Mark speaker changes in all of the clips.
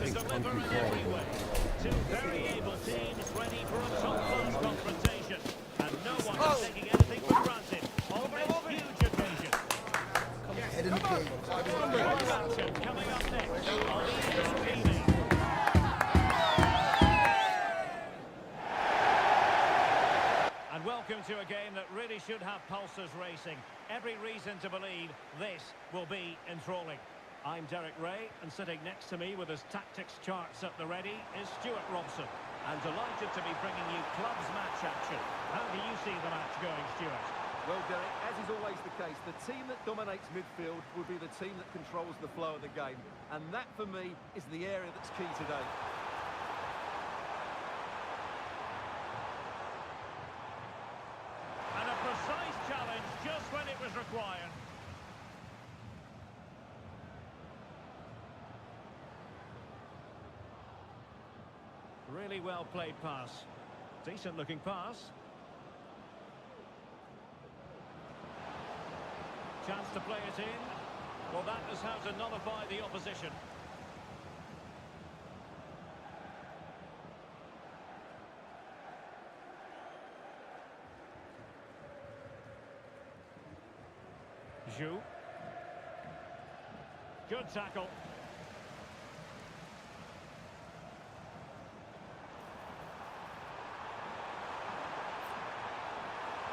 Speaker 1: big
Speaker 2: deliver
Speaker 1: country
Speaker 2: in
Speaker 1: club.
Speaker 2: every way. Two very able teams ready for a top-class confrontation. And no one is taking anything for granted on this huge occasion.
Speaker 1: Head in the game.
Speaker 2: Live action coming up next on EAFC. And welcome to a game that really should have pulses racing. Every reason to believe this will be enthralling. I'm Derek Ray, and sitting next to me with his tactics charts at the ready is Stuart Robson. I'm delighted to be bringing you clubs match action. How do you see the match going, Stuart?
Speaker 3: Well, Derek, as is always the case, the team that dominates midfield will be the team that controls the flow of the game. And that, for me, is the area that's key today.
Speaker 2: And a precise challenge just when it was required. Really well played pass. Decent looking pass. Chance to play it in. Well, that is how to nullify the opposition. Zhu. Good tackle.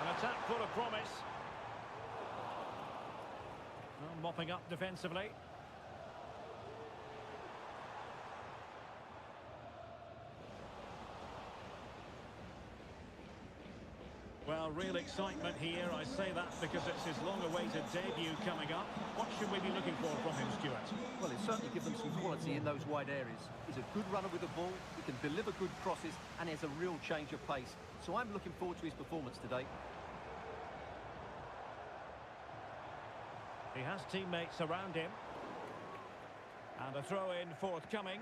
Speaker 2: An attack full of promise. Well, mopping up defensively. Well, real excitement here. I say that because it's his long-awaited debut coming up. What should we be looking for from him, Stuart?
Speaker 3: Well, he'll certainly give them some quality in those wide areas. He's a good runner with the ball, he can deliver good crosses, and he has a real change of pace. So I'm looking forward to his performance today.
Speaker 2: He has teammates around him. And a throw-in forthcoming.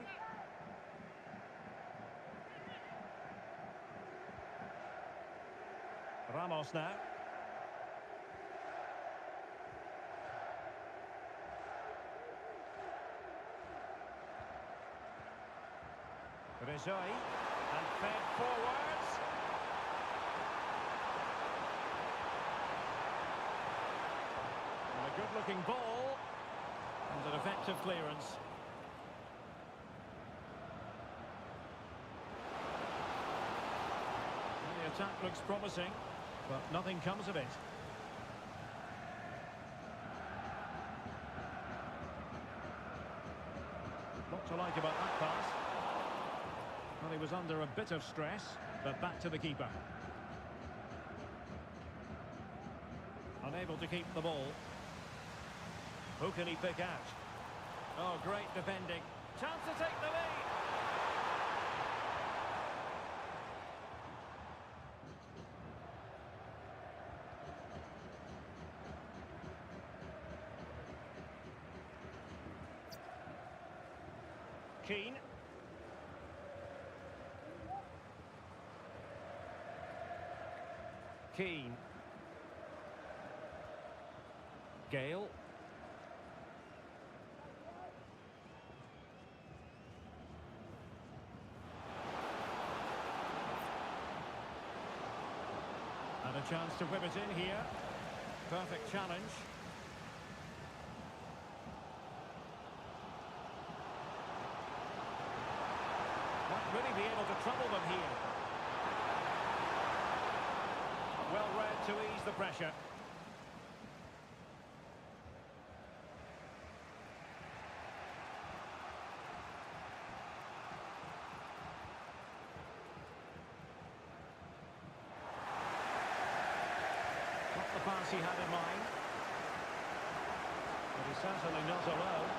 Speaker 2: Ramos now. Rizoi. And fed forwards. And a good-looking ball. And an effective clearance. And the attack looks promising, but nothing comes of it. What to like about that pass? Well, he was under a bit of stress, but back to the keeper. Unable to keep the ball. Who can he pick out? Oh, great defending. Chance to take the lead. Keane. Keane. Gale. And a chance to whip it in here. Perfect challenge. Might really be able to trouble them here. Well read to ease the pressure. Not the pass he had in mind. But he's certainly not alone.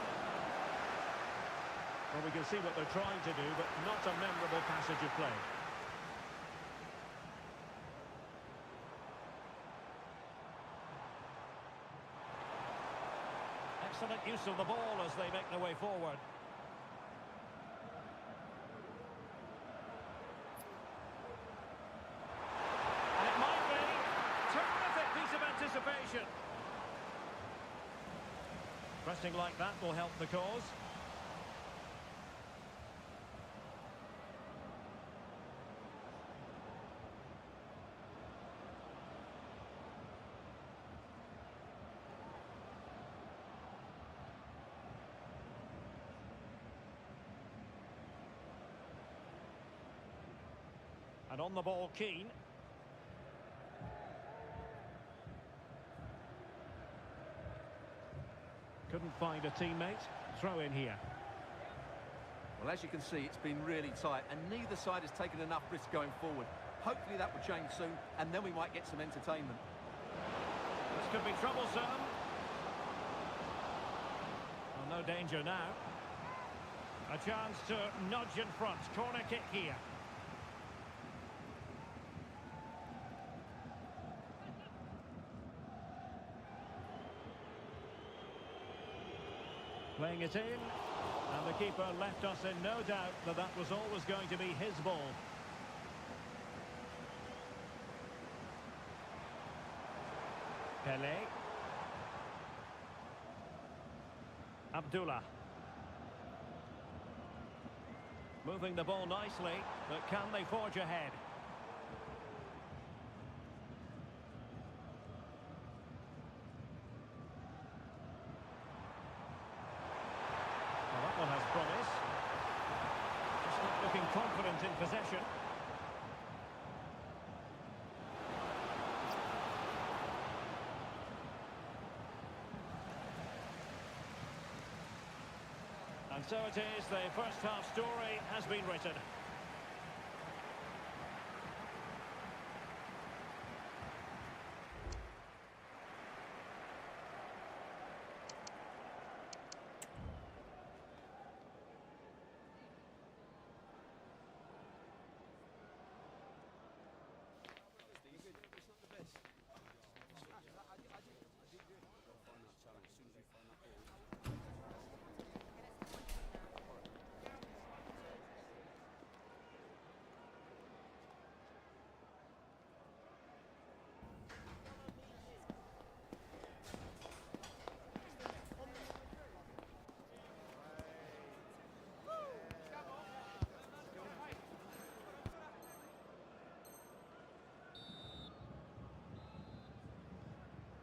Speaker 2: Well, we can see what they're trying to do, but not a memorable passage of play. Excellent use of the ball as they make their way forward. And it might be. Terrific piece of anticipation. Pressing like that will help the cause. And on the ball, Keane. Couldn't find a teammate. Throw in here.
Speaker 3: Well, as you can see, it's been really tight, and neither side has taken enough risk going forward. Hopefully that will change soon, and then we might get some entertainment.
Speaker 2: This could be troublesome. Well, no danger now. A chance to nudge in front. Corner kick here. Playing it in, and the keeper left us in no doubt that that was always going to be his ball. Pele. Abdullah. Moving the ball nicely, but can they forge ahead? Well, that one has promise. Just not looking confident in possession. And so it is, the first half story has been written.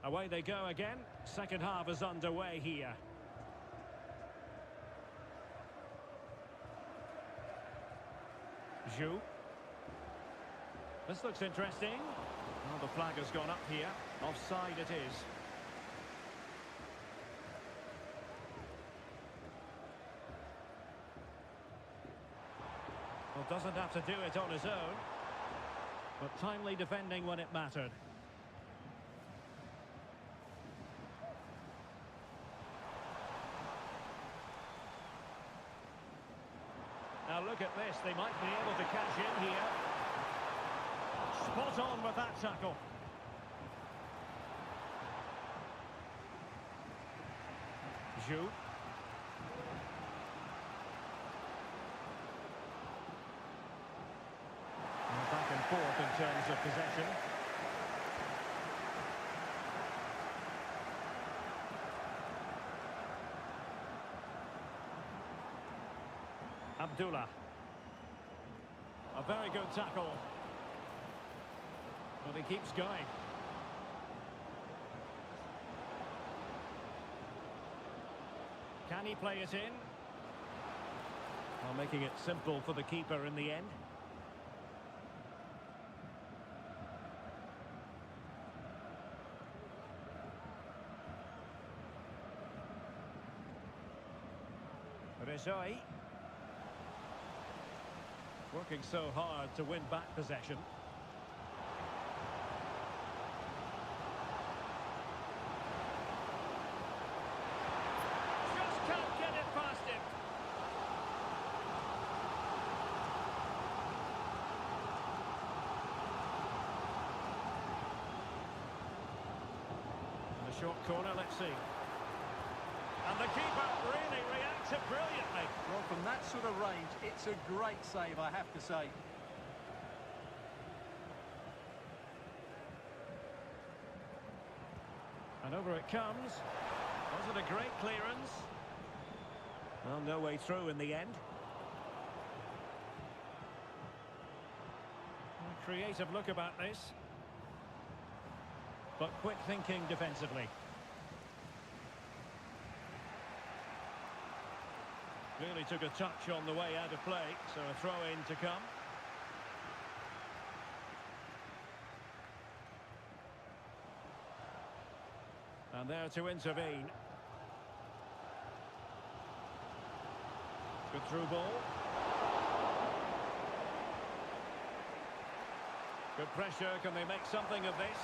Speaker 2: Away they go again. Second half is underway here. Zhu. This looks interesting. Well, the flag has gone up here. Offside it is. Well, doesn't have to do it on his own, but timely defending when it mattered. Now look at this, they might be able to cash in here. Spot on with that tackle. Zhu. And back and forth in terms of possession. Abdullah. A very good tackle. But he keeps going. Can he play it in? Well, making it simple for the keeper in the end. Rizoi. Working so hard to win back possession. Just can't get it past him. And a short corner, let's see. And the keeper really reacted brilliantly.
Speaker 3: Well, from that sort of range, it's a great save, I have to say.
Speaker 2: And over it comes. Was it a great clearance? Well, no way through in the end. A creative look about this. But quick thinking defensively. Really took a touch on the way out of play, so a throw-in to come. And there to intervene. Good through ball. Good pressure. Can they make something of this?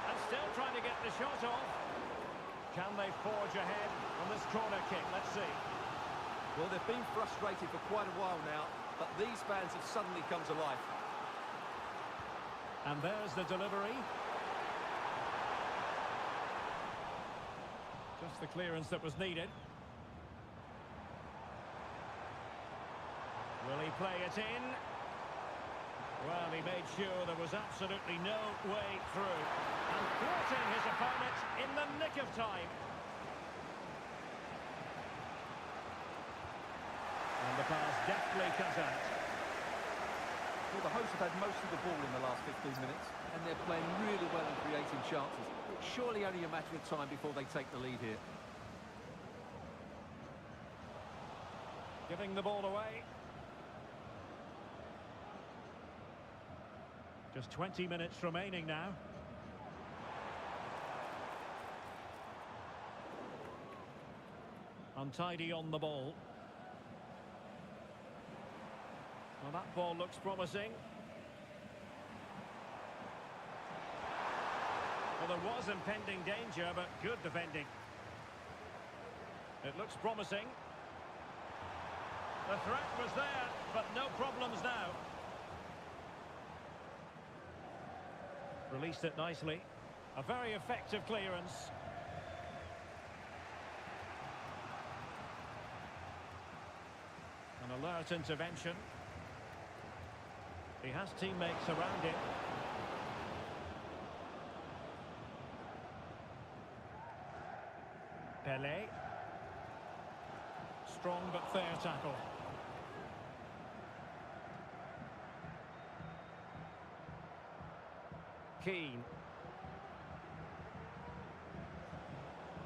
Speaker 2: And still trying to get the shot off. Can they forge ahead on this corner kick? Let's see.
Speaker 3: Well, they've been frustrated for quite a while now, but these fans have suddenly come to life.
Speaker 2: And there's the delivery. Just the clearance that was needed. Will he play it in? Well, he made sure there was absolutely no way through. And thwarting his opponent in the nick of time. And the pass deftly cut out.
Speaker 3: Well, the hosts have had most of the ball in the last 15 minutes, and they're playing really well and creating chances. It's surely only a matter of time before they take the lead here.
Speaker 2: Giving the ball away. Just 20 minutes remaining now. Untidy on the ball. Well, that ball looks promising. Well, there was impending danger, but good defending. It looks promising. The threat was there, but no problems now. Released it nicely. A very effective clearance. An alert intervention. He has teammates around him. Pelé. Strong but fair tackle. Keane.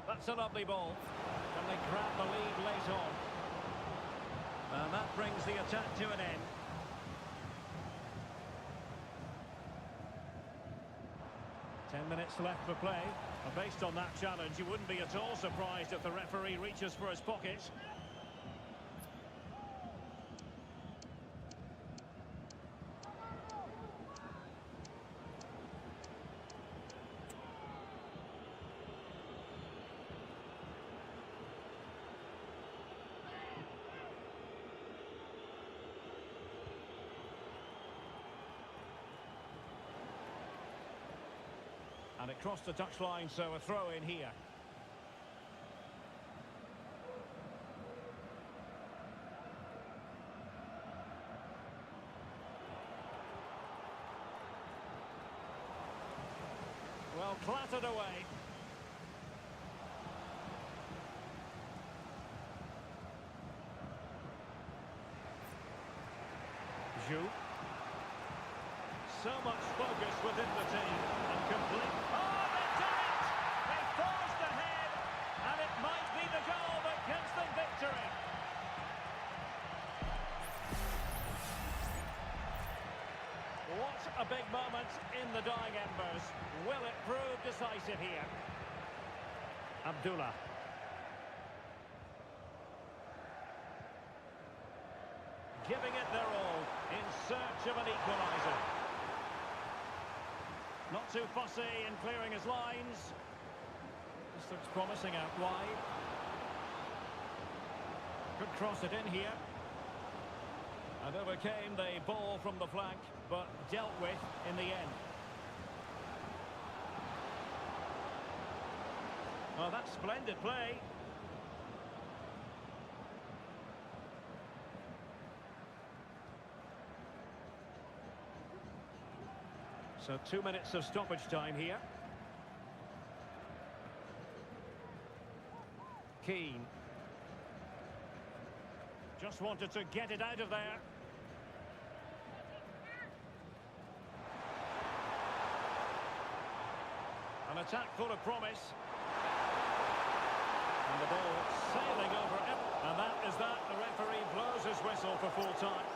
Speaker 2: That's a lovely ball. Can they grab the lead late on? And that brings the attack to an end. Ten minutes left for play. And based on that challenge, you wouldn't be at all surprised if the referee reaches for his pocket. And it crossed the touchline, so a throw in here. Well, clattered away. Jou. So much focus within the team and complete. Oh, they've done it! They forged ahead, and it might be the goal that gives them victory. What a big moment in the dying embers. Will it prove decisive here? Abdullah. Giving it their all in search of an equaliser. Not too fussy in clearing his lines. This looks promising out wide. Could cross it in here. And overcame the ball from the flank, but dealt with in the end. Oh, that's splendid play. So 2 minutes of stoppage time here. Keane. Just wanted to get it out of there. An attack full of promise. And the ball sailing over it. And that is that. The referee blows his whistle for full time.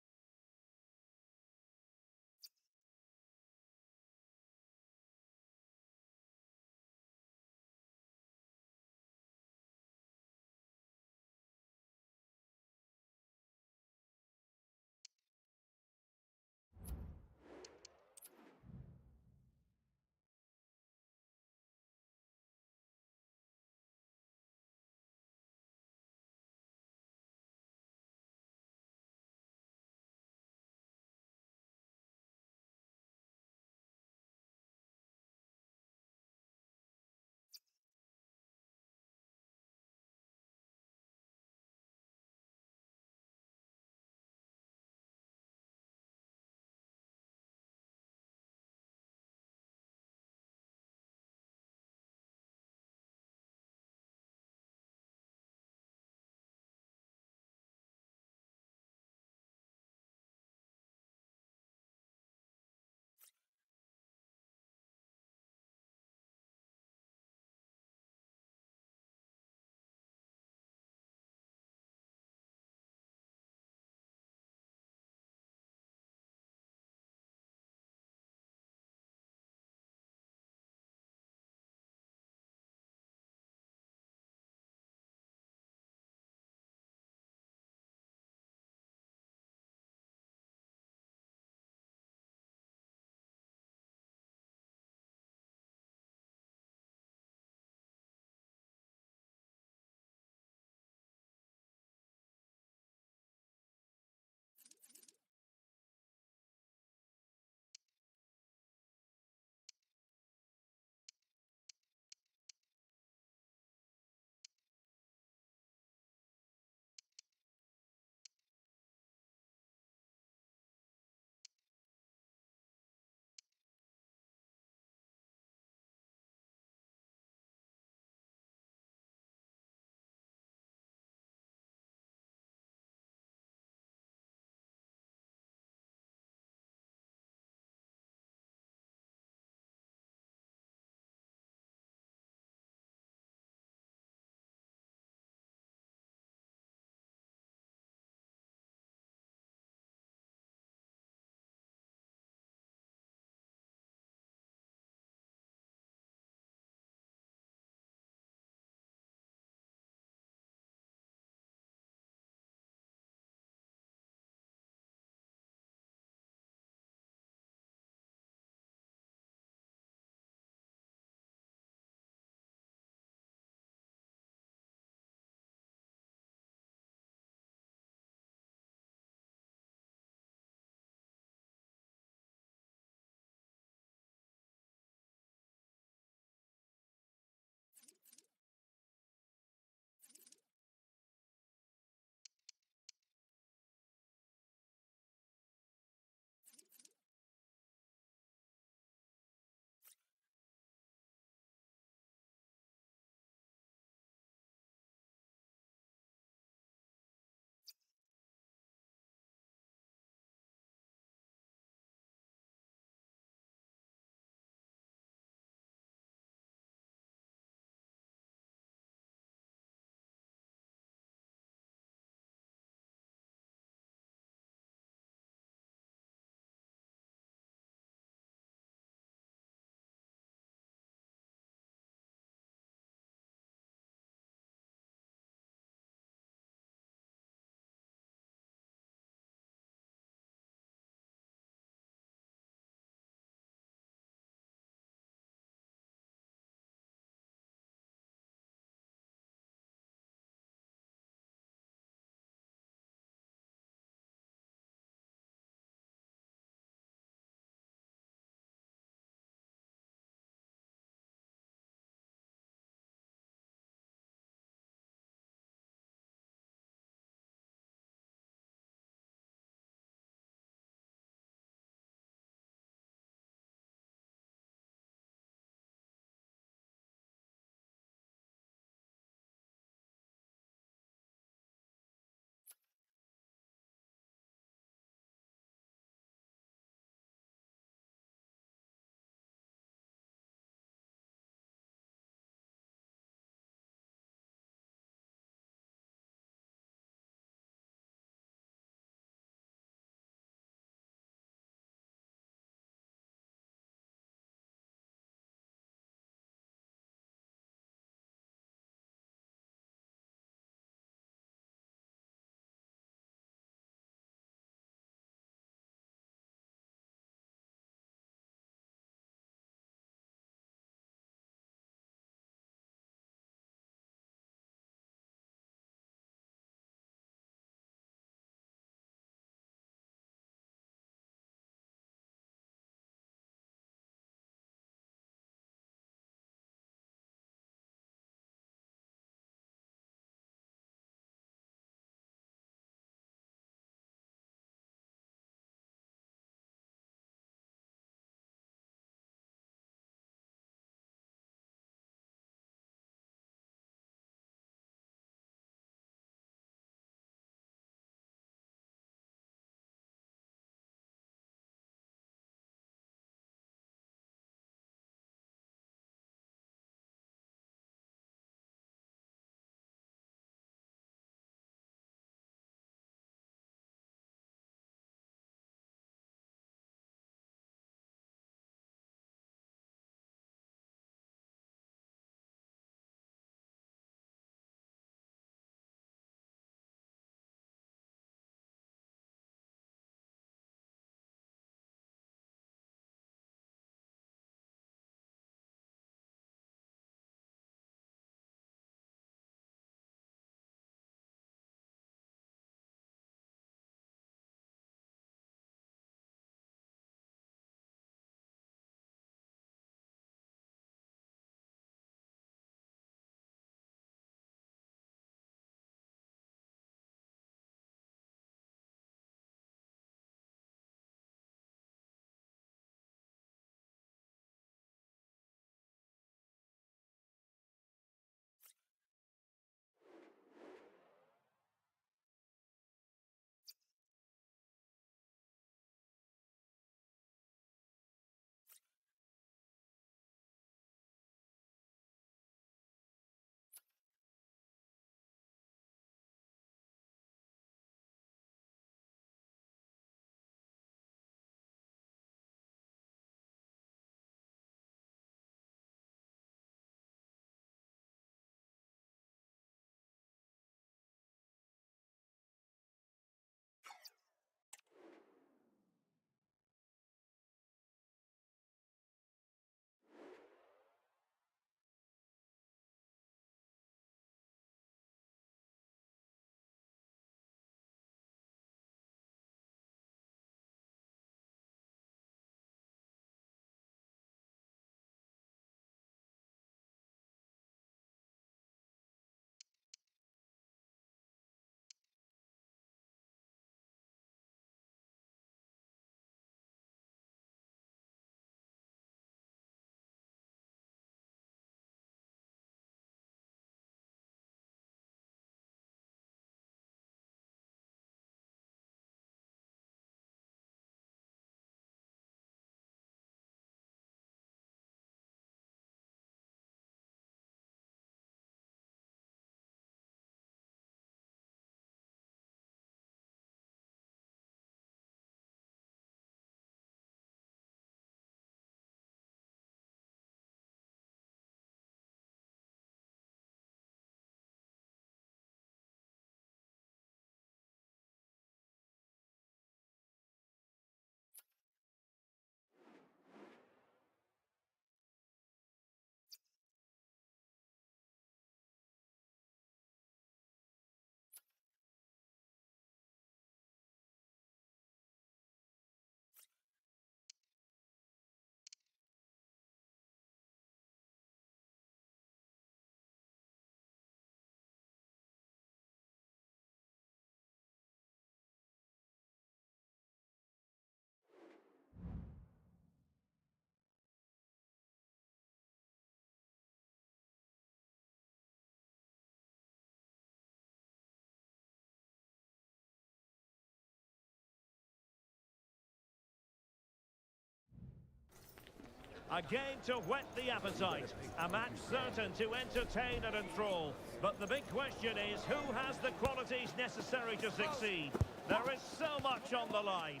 Speaker 2: A game to whet the appetite. A match certain to entertain and enthrall. But the big question is, who has the qualities necessary to succeed? There is so much on the line.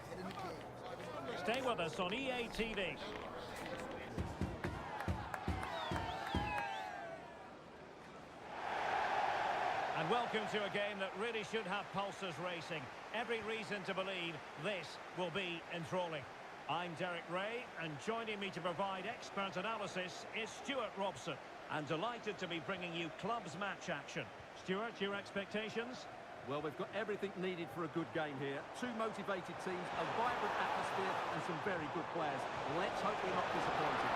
Speaker 1: Head in the cage.
Speaker 2: Stay with us on EA TV. And welcome to a game that really should have pulses racing. Every reason to believe this will be enthralling. I'm Derek Ray, and joining me to provide expert analysis is Stuart Robson. And delighted to be bringing you clubs match action. Stuart, your expectations?
Speaker 3: Well, we've got everything needed for a good game here. Two motivated teams, a vibrant atmosphere, and some very good players. Let's hope we're not disappointed.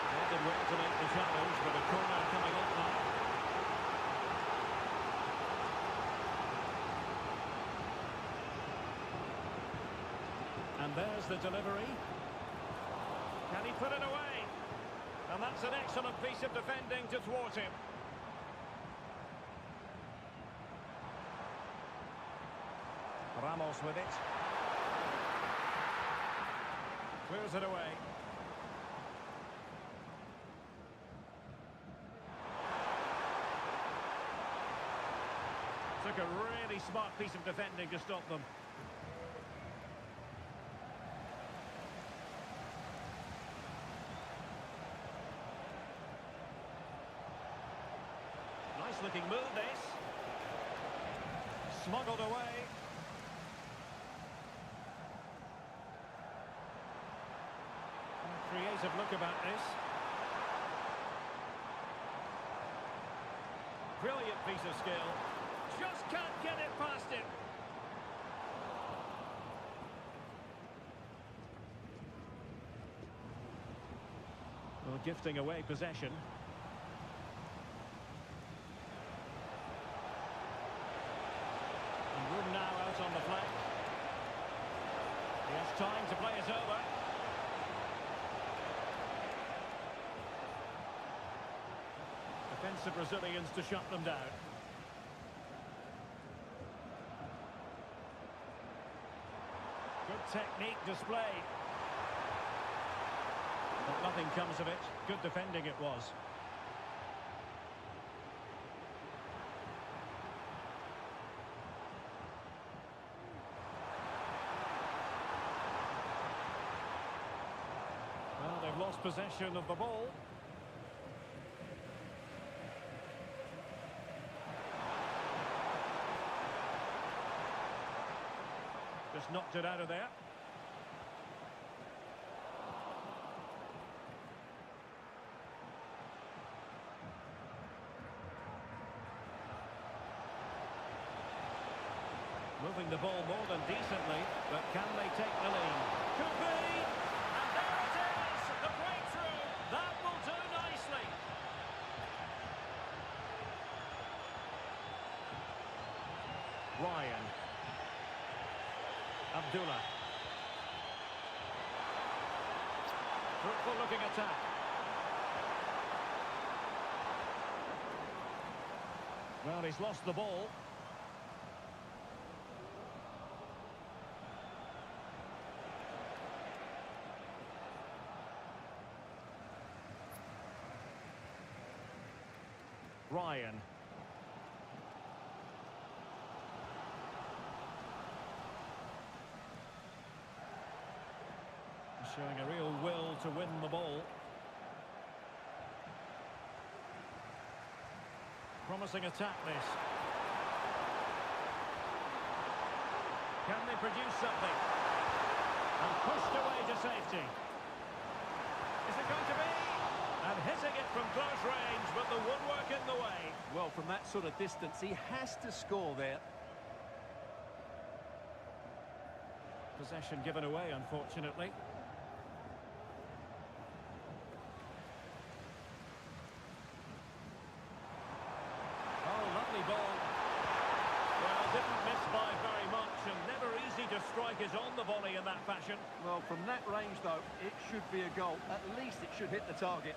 Speaker 2: Well, did well to make the challenge, but a corner coming up now. And there's the delivery. Can he put it away? And that's an excellent piece of defending to thwart him. Ramos with it. Clears it away. Took a really smart piece of defending to stop them. Nice looking move, this. Smuggled away. Creative look about this. Brilliant piece of skill. Just can't get it past him. Well, gifting away possession. And room now out on the flank. He has time to play it over. Defensive Brazilians to shut them down. Good technique displayed. But nothing comes of it. Good defending it was. Well, they've lost possession of the ball. Just knocked it out of there. Moving the ball more than decently, but can they take the lead? Could be! And there it is! The breakthrough! That will do nicely! Ryan. Abdullah. Fruitful looking attack. Well, he's lost the ball. Ryan. Showing a real will to win the ball. Promising attack, this. Can they produce something? And pushed away to safety. Is it going to be? And hitting it from close range, but the woodwork in the way.
Speaker 3: Well, from that sort of distance, he has to score there.
Speaker 2: Possession given away, unfortunately. Ball. Well, didn't miss by very much, and never easy to strike it on the volley in that fashion.
Speaker 3: Well, from that range, though, it should be a goal. At least it should hit the target.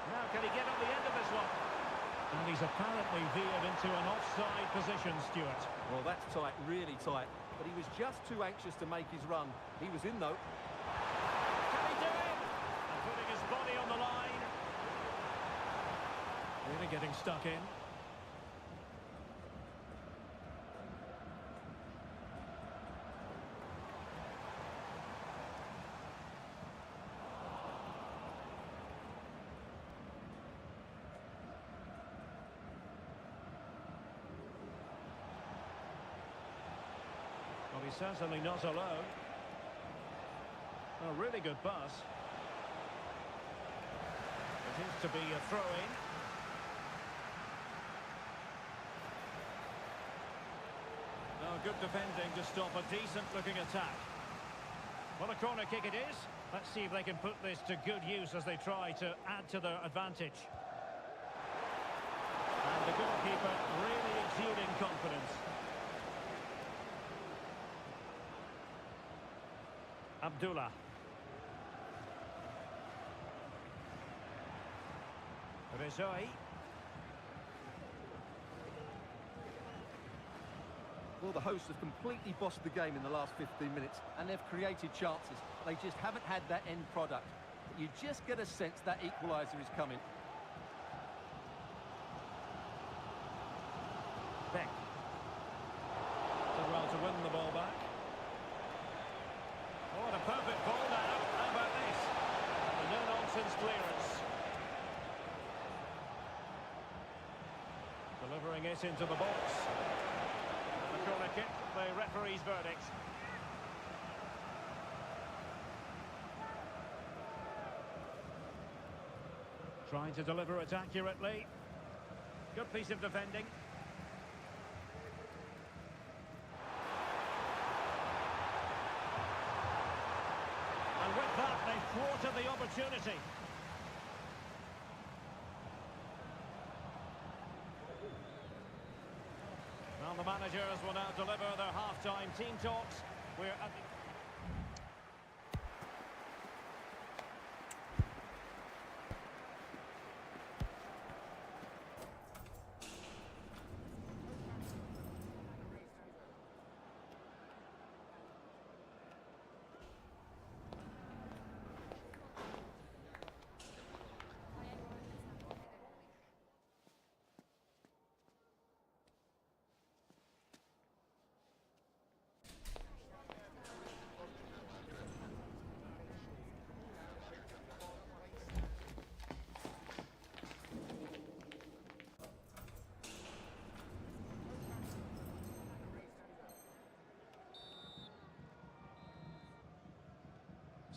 Speaker 2: Now, can he get on the end of this one? And he's apparently veered into an offside position, Stuart.
Speaker 3: Well, that's tight, really tight. But he was just too anxious to make his run. He was in, though.
Speaker 2: Can he do it? And putting his body on the line. Really getting stuck in. Well, he's certainly not alone. A really good pass. It is to be a throw-in. Oh, good defending to stop a decent-looking attack. Well, a corner kick it is. Let's see if they can put this to good use as they try to add to their advantage. And the goalkeeper really exuding confidence. Abdullah. Rezai.
Speaker 3: Well, the hosts have completely bossed the game in the last 15 minutes, and they've created chances. They just haven't had that end product. But you just get a sense that equaliser is coming.
Speaker 2: Beck. Did well to win the ball back. Oh, and a perfect ball now. How about this? A no-nonsense clearance. Delivering it into the box. And a corner kick, the referee's verdict. Trying to deliver it accurately. Good piece of defending. And with that, they thwarted the opportunity. Well, the managers will now deliver their half-time team talks. We're at the...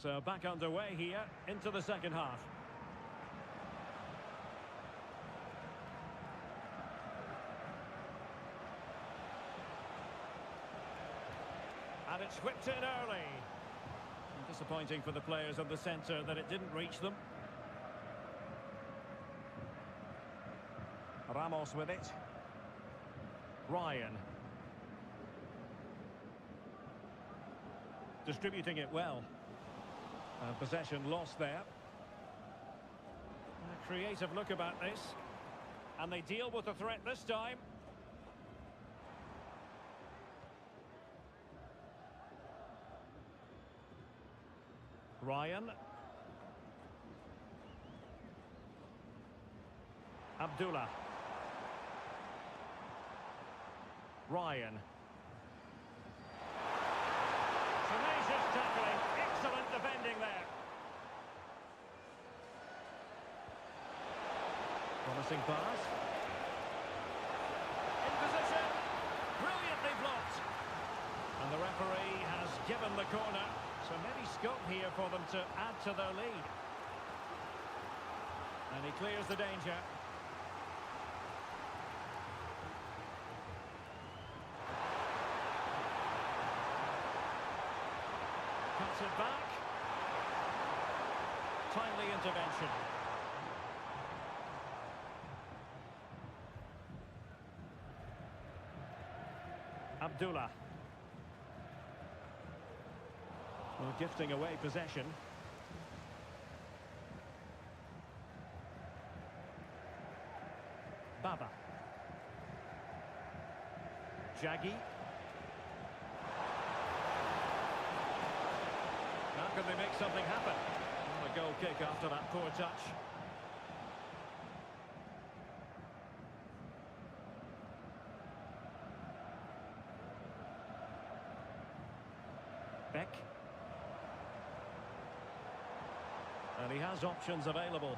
Speaker 2: So back underway here into the second half. And it's whipped in early. Disappointing for the players of the centre that it didn't reach them. Ramos with it. Ryan. Distributing it well. Possession lost there. A creative look about this. And they deal with the threat this time. Ryan. Abdullah. Ryan. Tenacious tackling. Excellent defending there. Promising pass. In position. Brilliantly blocked. And the referee has given the corner. So maybe scope here for them to add to their lead. And he clears the danger. Cuts it back. Timely intervention. Abdullah. Well, gifting away possession. Baba. Shaggy. How can they make something happen? Well, a goal kick after that poor touch. Beck. And he has options available.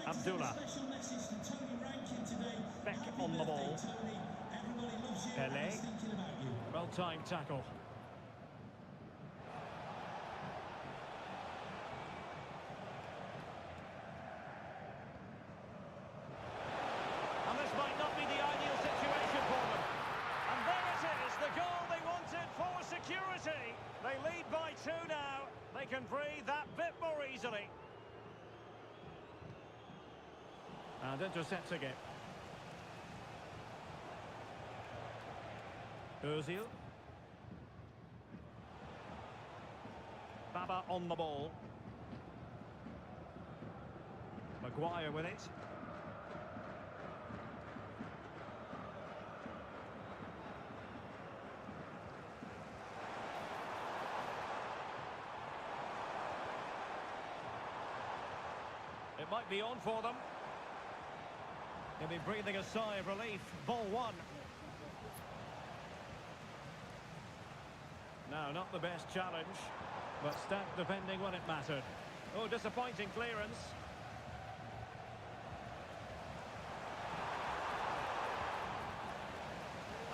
Speaker 2: Abdullah. Beck on the ball. Pele. Well-timed tackle. And this might not be the ideal situation for them. And there it is, the goal they wanted for security. They lead by 2 now. They can breathe that bit more easily. And intercepting it. Ozil. Baba on the ball. Maguire with it. It might be on for them. He'll be breathing a sigh of relief. Ball one. No, not the best challenge, but stacked defending when it mattered. Oh, disappointing clearance.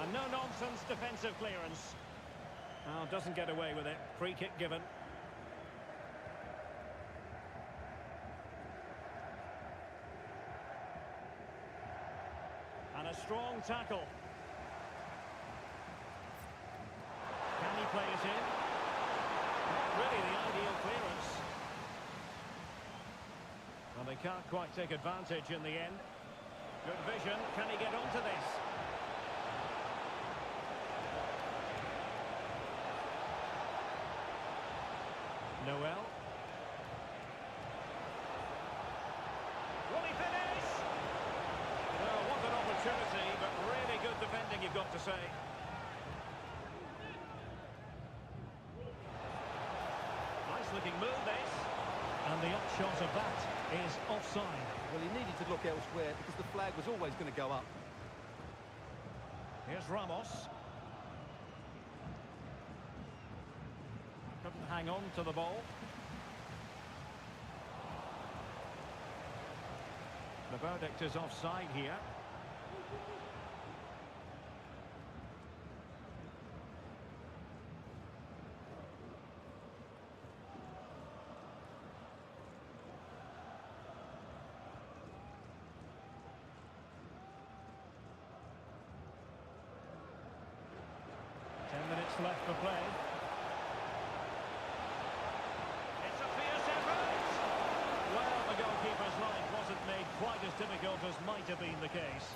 Speaker 2: And no-nonsense defensive clearance. Oh, doesn't get away with it. Free kick given. And a strong tackle. Can he play it in? Not really the ideal clearance. Well, they can't quite take advantage in the end. Good vision. Can he get onto this? Noel. Will he finish? Well, what an opportunity, but really good defending, you've got to say. Nice looking move, this. And the upshot of that is offside.
Speaker 3: Well, he needed to look elsewhere because the flag was always going to go up.
Speaker 2: Here's Ramos. Couldn't hang on to the ball. The verdict is offside here. Left for play. It's a fierce effort. Well, the goalkeeper's life wasn't made quite as difficult as might have been the case.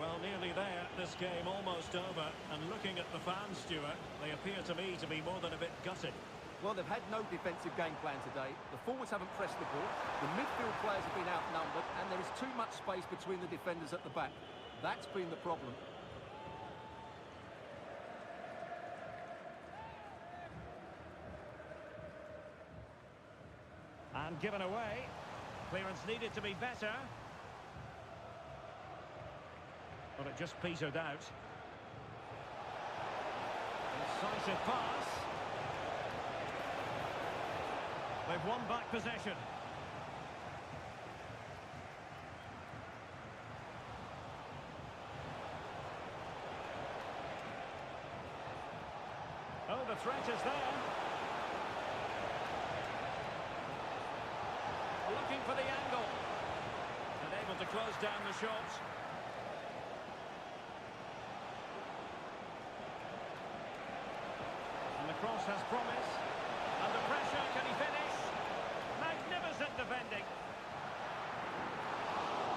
Speaker 2: Well, nearly there. This game almost over. And looking at the fans, Stuart, they appear to me to be more than a bit gutted.
Speaker 3: Well, they've had no defensive game plan today. The forwards haven't pressed the ball. The midfield players have been outnumbered, and there is too much space between the defenders at the back. That's been the problem.
Speaker 2: And given away. Clearance needed to be better. But it just petered out. Decisive pass. They've won back possession. Oh, the threat is there. Looking for the angle. And able to close down the shot. And the cross has promise. Under pressure, can he finish? Magnificent defending.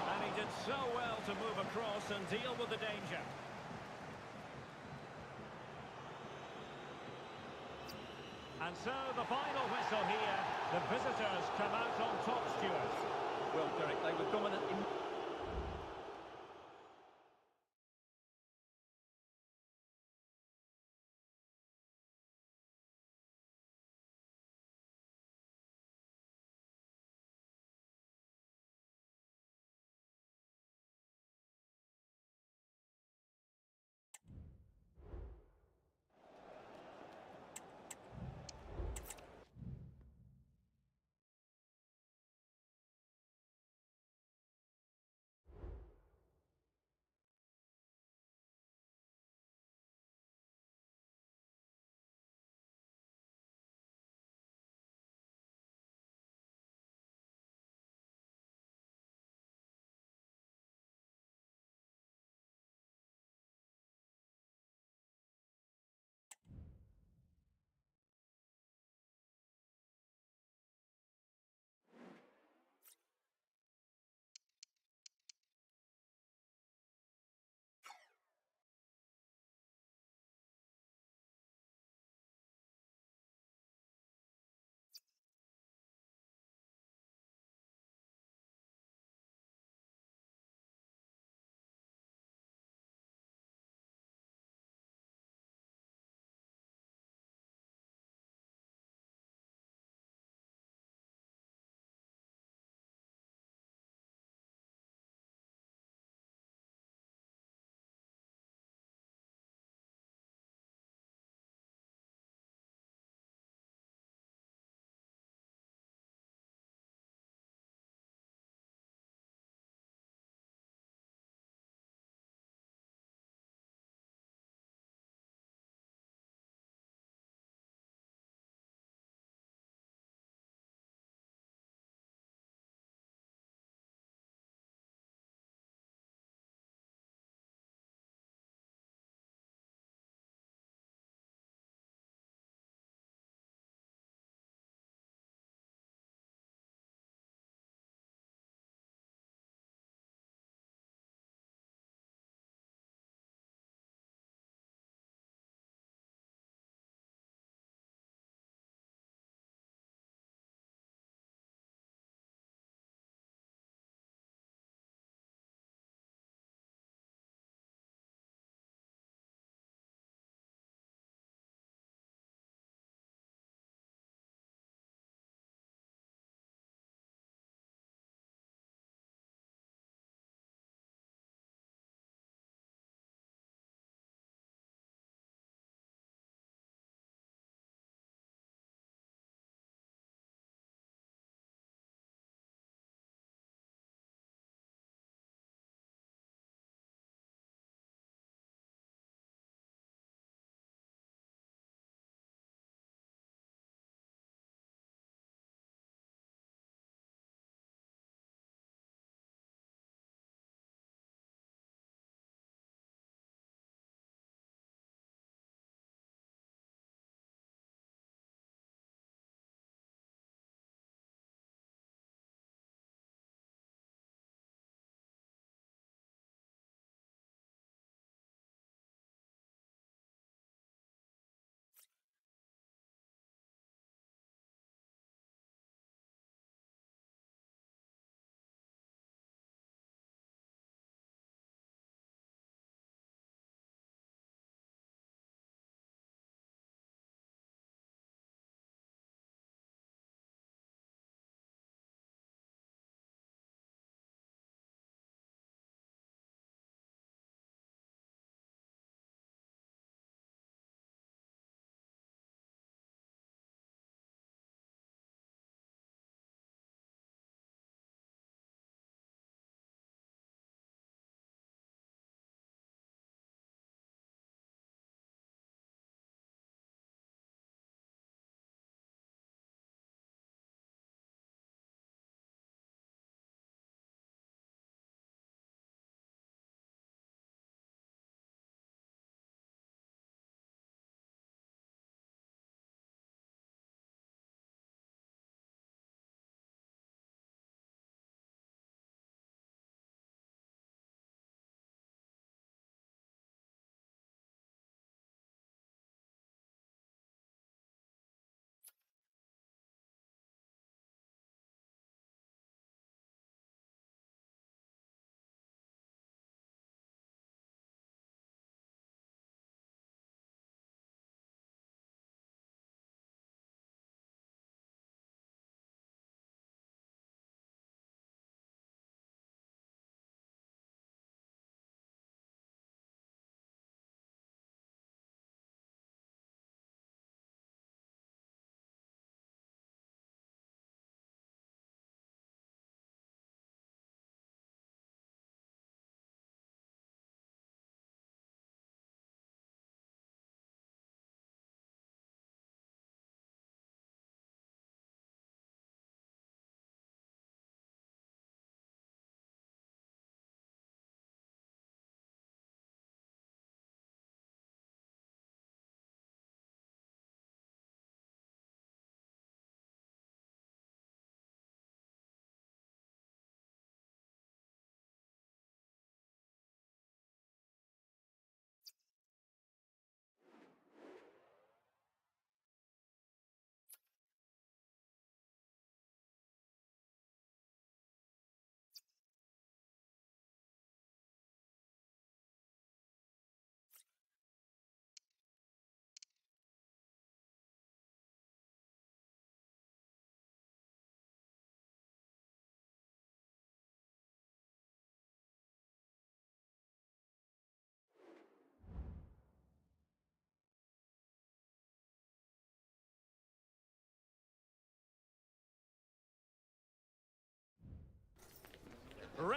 Speaker 2: And he did so well to move across and deal with the danger. And so the final whistle here. The visitors come out on top.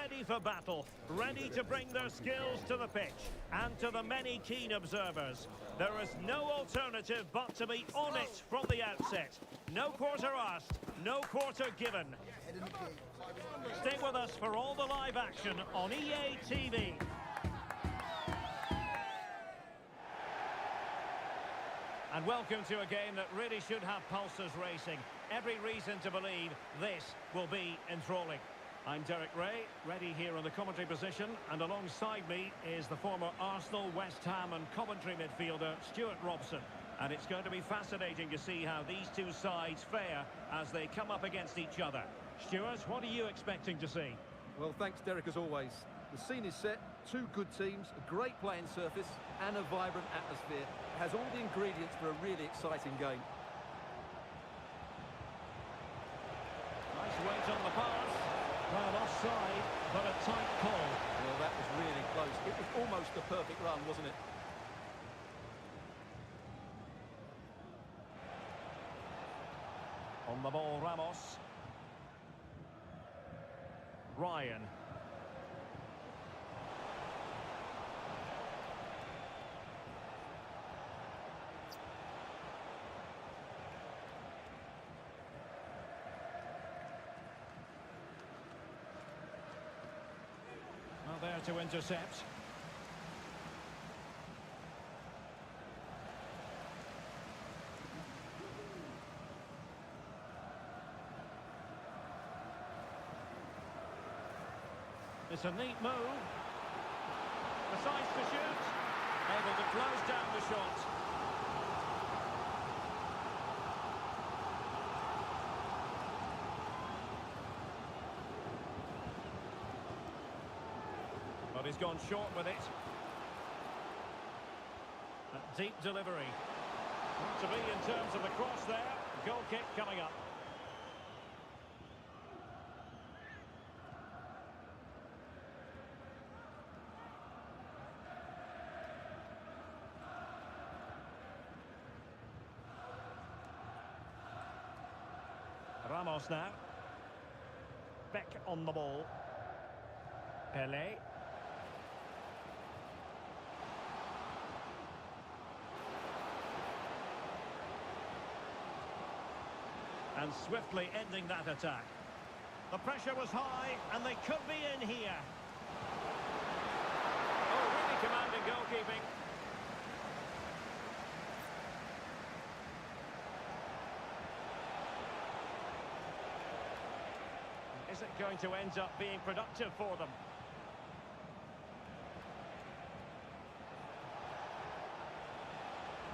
Speaker 2: ready for battle, ready to bring their skills to the pitch. And to the many keen observers, there is no alternative but to be on it from the outset. No quarter asked, no quarter given.
Speaker 1: Head in the game.
Speaker 2: Stay with us for all the live action on EA TV. And welcome to a game that really should have pulses racing. Every reason to believe this will be enthralling. I'm Derek Ray, ready here in the commentary position, and alongside me is the former Arsenal, West Ham and Coventry midfielder, Stuart Robson. And it's going to be fascinating to see how these two sides fare as they come up against each other. Stuart, what are you expecting to see?
Speaker 3: Well, thanks, Derek, as always. The scene is set, two good teams, a great playing surface and a vibrant atmosphere. It has all the ingredients for a really exciting game.
Speaker 2: Nice weight on the pass. Well, offside, but a tight call.
Speaker 3: Well, that was really close. It was almost the perfect run, wasn't it?
Speaker 2: On the ball, Ramos. Ryan. Well, there to intercept. It's a neat move. Decides to shoot. Able to close down the shot. But he's gone short with it. A deep delivery. Not to be in terms of the cross there. Goal kick coming up. Ramos now. Beck on the ball. Pelé. And swiftly ending that attack. The pressure was high, and they could be in here. Oh, really commanding goalkeeping. Is it going to end up being productive for them?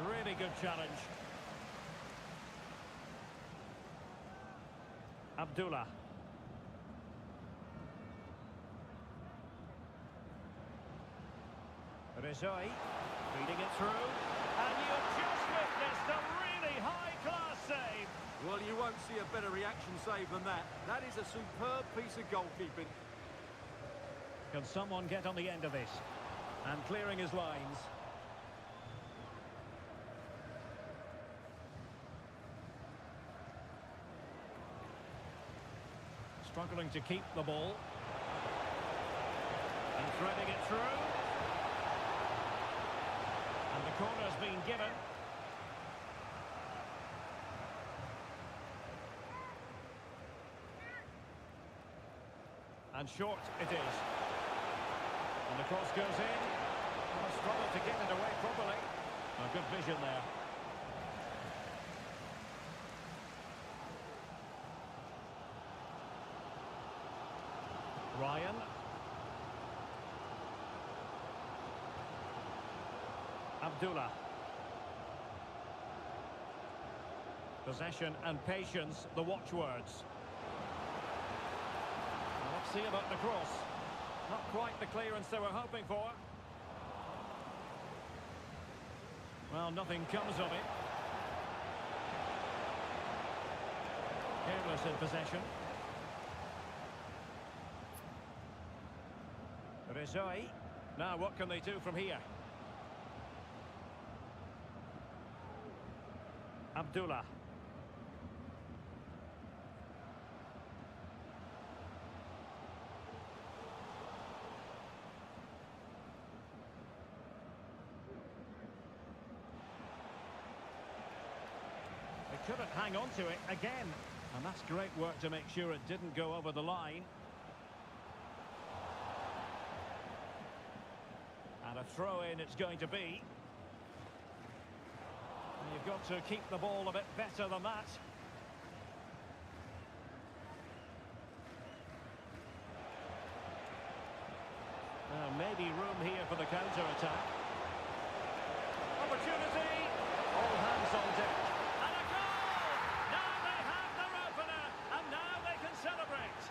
Speaker 2: Really good challenge. Abdullah. Rizoi feeding it through, and you've just witnessed a really high-class save.
Speaker 3: Well, you won't see a better reaction save than that. That is a superb piece of goalkeeping.
Speaker 2: Can someone get on the end of this? And clearing his lines. Struggling to keep the ball. And threading it through. And the corner's been given. And short it is. And the cross goes in. Oh, struggled to get it away properly. A good vision there. Ryan. Abdullah. Possession and patience, the watchwords. Let's see about the cross. Not quite the clearance they were hoping for. Well, nothing comes of it. Careless in possession. Rizoi. Now what can they do from here? Abdullah. Couldn't hang on to it again. And that's great work to make sure it didn't go over the line. And a throw-in it's going to be. And you've got to keep the ball a bit better than that. Now, maybe room here for the counter-attack. Opportunity! All hands on deck. And a goal! Now they have their opener, and now they can celebrate.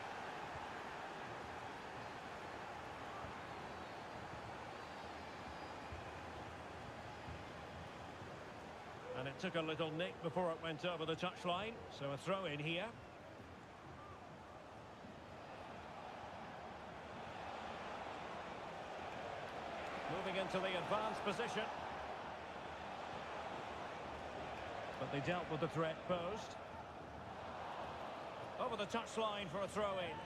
Speaker 2: And it took a little nick before it went over the touchline, so a throw-in here. Moving into the advanced position. But they dealt with the threat posed. Over the touchline for a throw-in.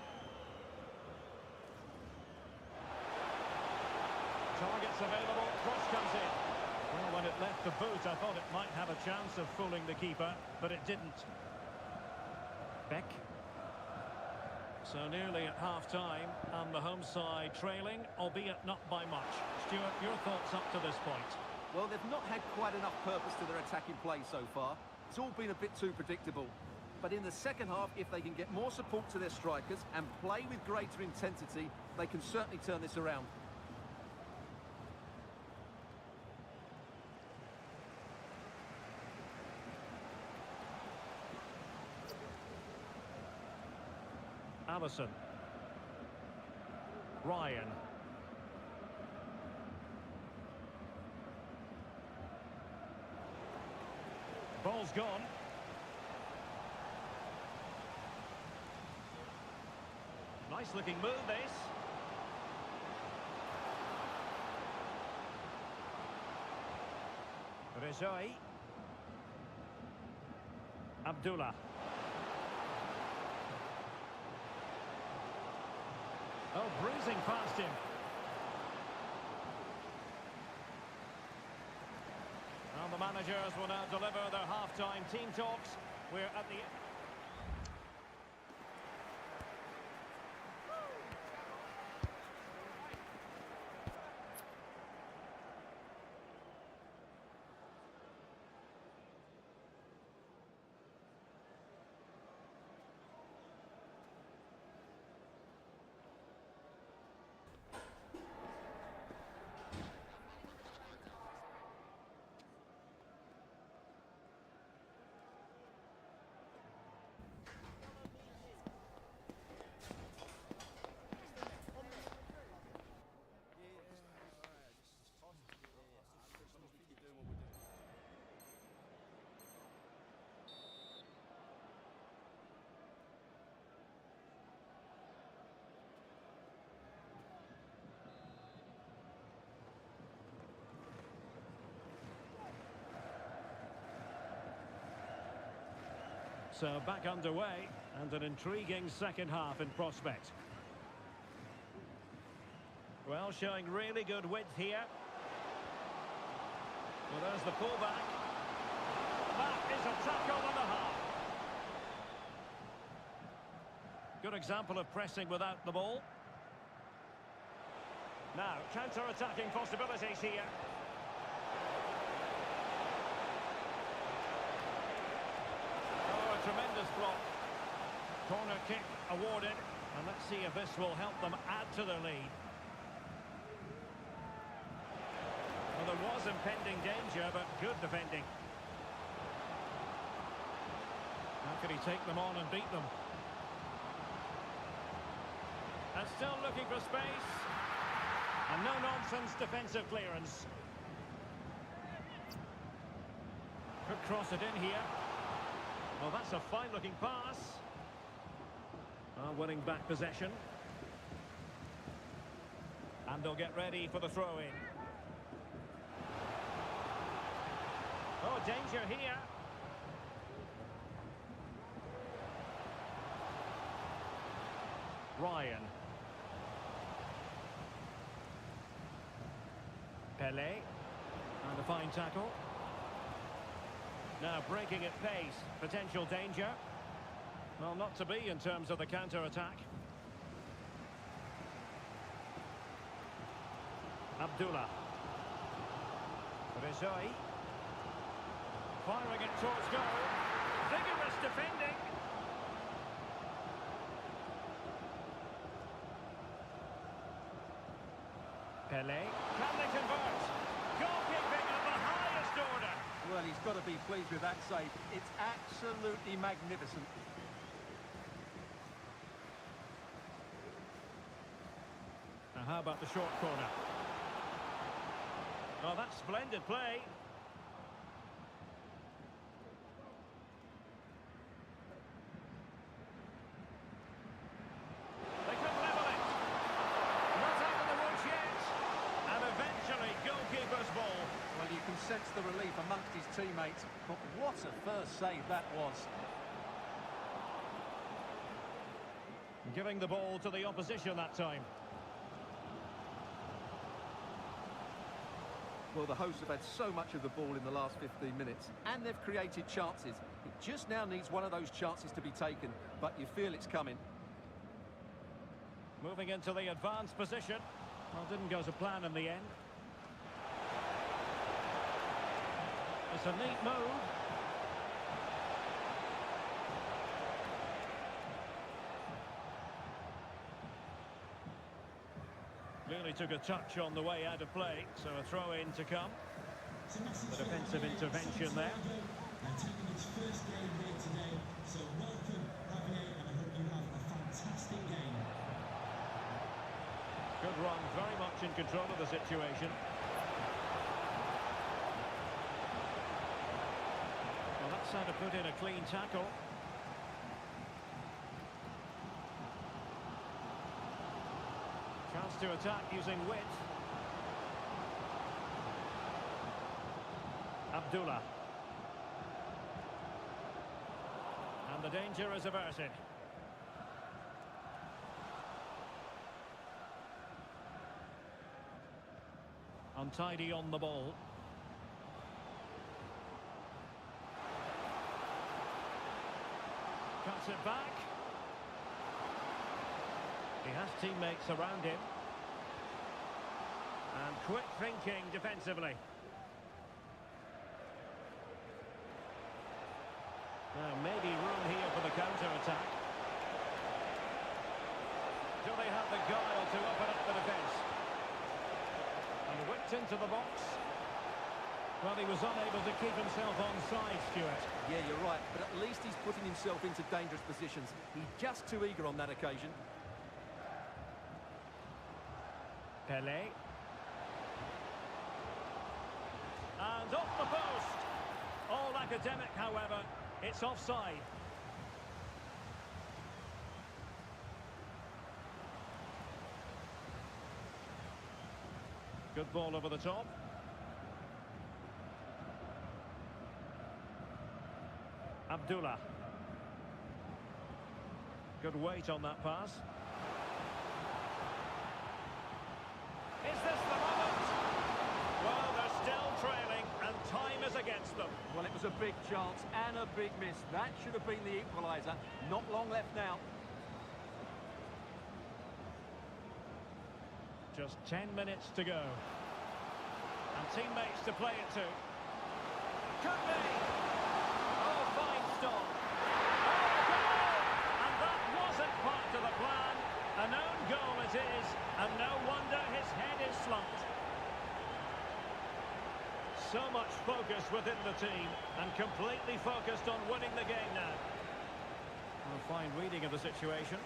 Speaker 2: Targets available, cross comes in. Well, when it left the boot, I thought it might have a chance of fooling the keeper, but it didn't. Beck. So nearly at half-time, and the home side trailing, albeit not by much. Stuart, your thoughts up to this point?
Speaker 3: Well, they've not had quite enough purpose to their attacking play so far. It's all been a bit too predictable. But in the second half, if they can get more support to their strikers and play with greater intensity, they can certainly turn this around.
Speaker 2: Allison. Ryan. Ball's gone. Nice looking move, this. Rezoi. Abdullah. Oh, breezing past him. And the managers will now deliver their half-time team talks. We're at the... So back underway, and an intriguing second half in prospect. Well, showing really good width here. Well, there's the pullback. That is a tackle and a half. Good example of pressing without the ball. Now, counter-attacking possibilities here. Tremendous block. Corner kick awarded, and let's see if this will help them add to their lead. Well, there was impending danger, but good defending. How could he take them on and beat them? And still looking for space. And no-nonsense defensive clearance. Could cross it in here. Well, that's a fine-looking pass. Winning back possession. And they'll get ready for the throw-in. Oh, danger here. Ryan. Pele. And a fine tackle. Now breaking at pace, potential danger. Well, not to be in terms of the counter-attack. Abdullah. Rizoi. Firing it towards goal. Vigorous defending. Pele. Can they convert? Goalkeeping of the highest order.
Speaker 3: Well, he's got to be pleased with that save. It's absolutely magnificent.
Speaker 2: Now, how about the short corner? Oh, that's splendid play. They could level it. Not out of the woods yet. And eventually, goalkeeper's ball.
Speaker 3: Well, you can sense the relief amongst his teammates, but what a first save that was.
Speaker 2: Giving the ball to the opposition that time.
Speaker 3: Well, the hosts have had so much of the ball in the last 15 minutes, and they've created chances. It just now needs one of those chances to be taken, but you feel it's coming.
Speaker 2: Moving into the advanced position. Well, didn't go to plan in the end. It's a neat move. Clearly took a touch on the way out of play, so a throw-in to come. The defensive intervention there.
Speaker 4: Taking its first game here today, so welcome Javier, and I hope you have a fantastic game.
Speaker 2: Good run, very much in control of the situation. Well, that's how to put in a clean tackle. Chance to attack using width. Abdullah. And the danger is averted. Untidy on the ball. Cuts it back. He has teammates around him. And quick thinking defensively. Now maybe room here for the counter-attack. Do they have the guile to open up the defence? And whipped into the box. Well, he was unable to keep himself onside, Stuart.
Speaker 3: Yeah, you're right, but at least he's putting himself into dangerous positions. He's just too eager on that occasion.
Speaker 2: Pele. And off the post. All academic, however. It's offside. Good ball over the top. Abdullah. Good weight on that pass. Is this the moment? Well, they're still trailing and time is against them.
Speaker 3: Well, it was a big chance and a big miss. That should have been the equaliser. Not long left now.
Speaker 2: Just 10 minutes to go. And teammates to play it to. Could be! Oh, fine stop. Oh, goal! And that wasn't part of the plan. An own goal it is, and no wonder his head is slumped. So much focus within the team, and completely focused on winning the game now. A fine reading of the situation.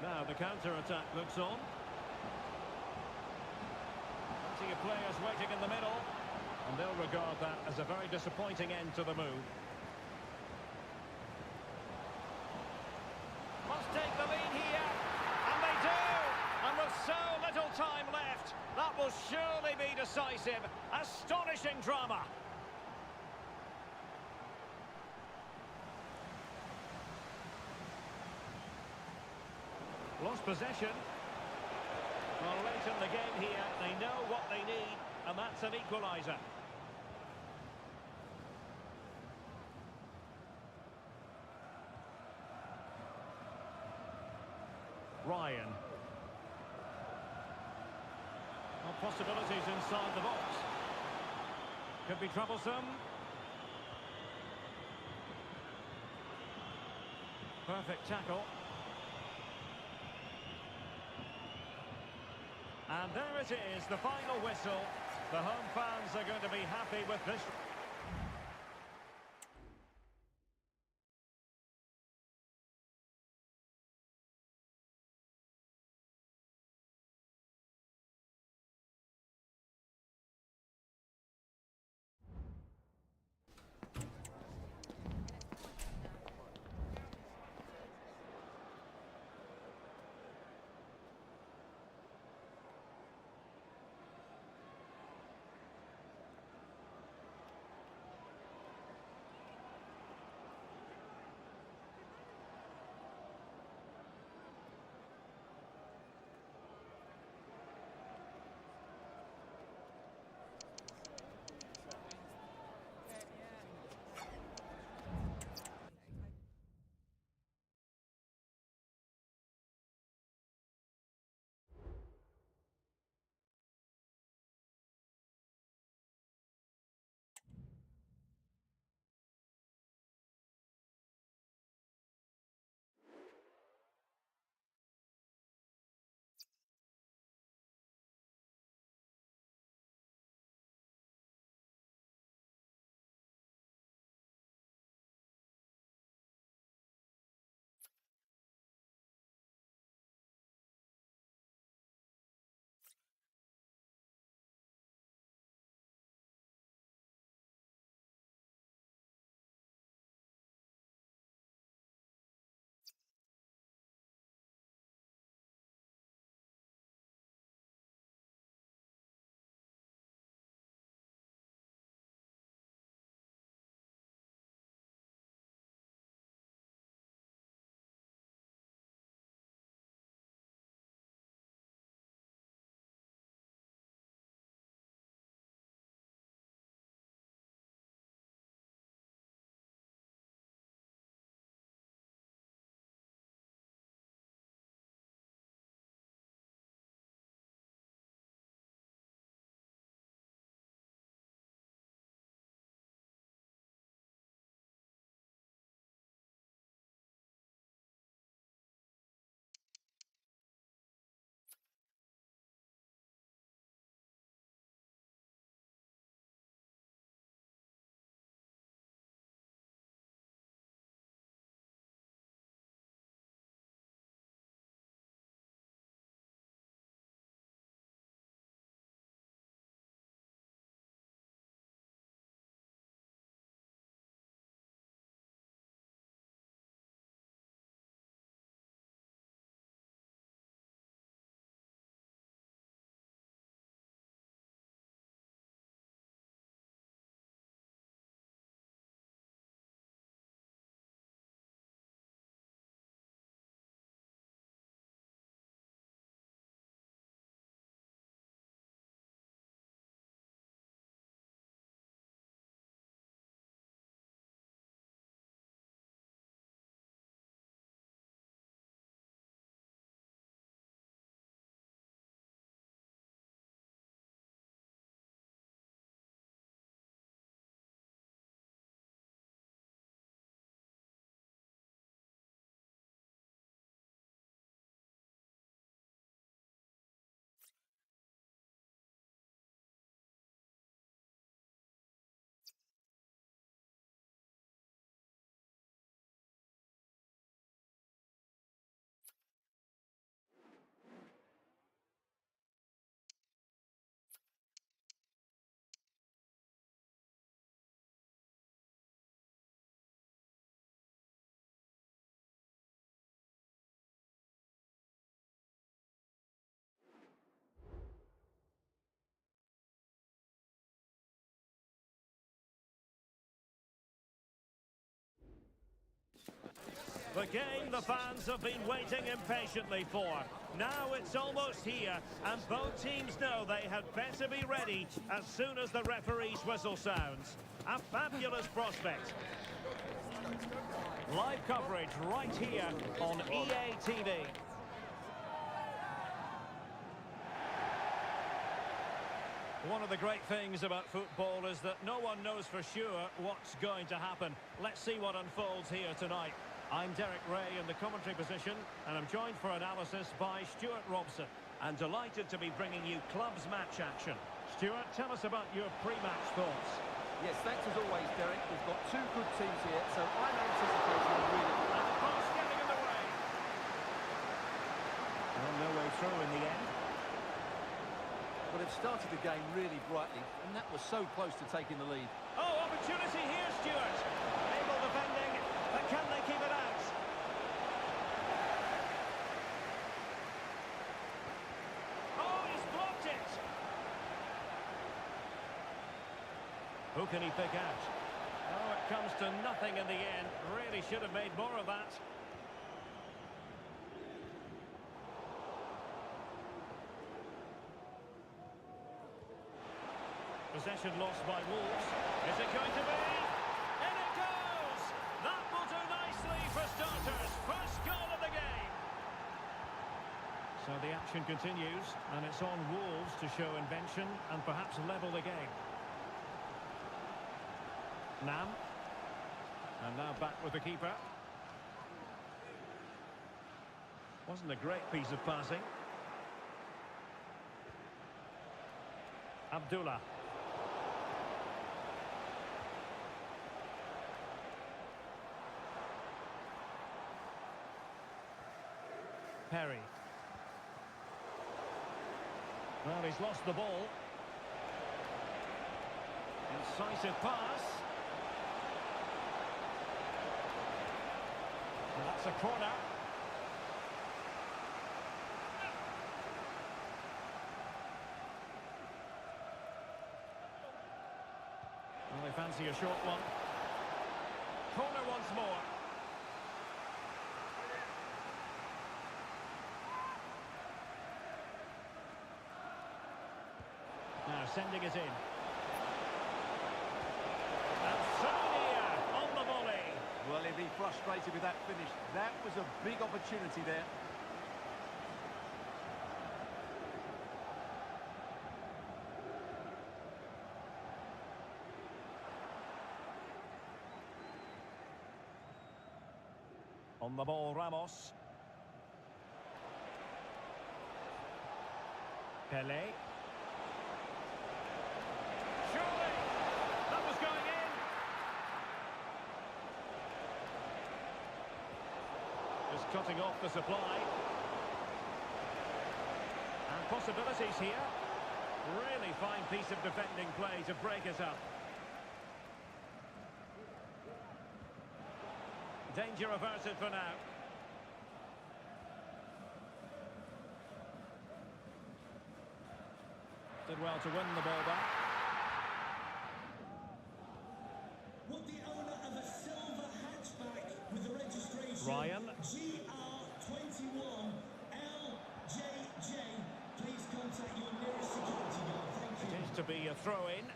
Speaker 2: Now the counter-attack looks on. Plenty of players waiting in the middle, and they'll regard that as a very disappointing end to the move. Must take the lead here, and they do! And with so little time left, that will surely be decisive. Astonishing drama. Lost possession. Well, late in the game here, they know what they need, and that's an equaliser. Ryan. Well, possibilities inside the box. Could be troublesome. Perfect tackle. And there it is, the final whistle. The home fans are going to be happy with this. The game the fans have been waiting impatiently for. Now it's almost here, and both teams know they had better be ready as soon as the referee's whistle sounds. A fabulous prospect. Live coverage right here on EA TV. One of the great things about football is that no one knows for sure what's going to happen. Let's see what unfolds here tonight. I'm Derek Ray in the commentary position, and I'm joined for analysis by Stuart Robson. And delighted to be bringing you clubs match action. Stuart, tell us about your pre-match thoughts.
Speaker 3: Yes, thanks as always, Derek. We've got two good teams here, so I'm anticipating a really...
Speaker 2: And the pass getting in the way. Well, no way through in the end.
Speaker 3: Well, they've started the game really brightly, and that was so close to taking the lead.
Speaker 2: Oh, opportunity here, Stuart. Able defending, but can they keep it out? Oh, he's blocked it. Who can he pick out? Oh, it comes to nothing in the end. Really should have made more of that. Possession lost by Wolves. Is it going to be? In it goes! That will do nicely for starters. First goal of the game. So the action continues, and it's on Wolves to show invention and perhaps level the game. Nam. And now back with the keeper. Wasn't a great piece of passing. Abdullah. Perry. Well, he's lost the ball. Incisive pass. And that's a corner. Well, they fancy a short one. Corner once more. Now sending it in. And Sonia on the volley.
Speaker 3: Well, he'll be frustrated with that finish. That was a big opportunity there.
Speaker 2: On the ball, Ramos. Pele. Surely! That was going in! Just cutting off the supply. And possibilities here. Really fine piece of defending play to break it up. Danger averted for now. Did well to win the ball back.
Speaker 4: What the owner of a silver hatchback with the registration
Speaker 2: Ryan.
Speaker 4: GR21LJJ. Please contact your nearest security guard. Thank you.
Speaker 2: It is to be a throw-in.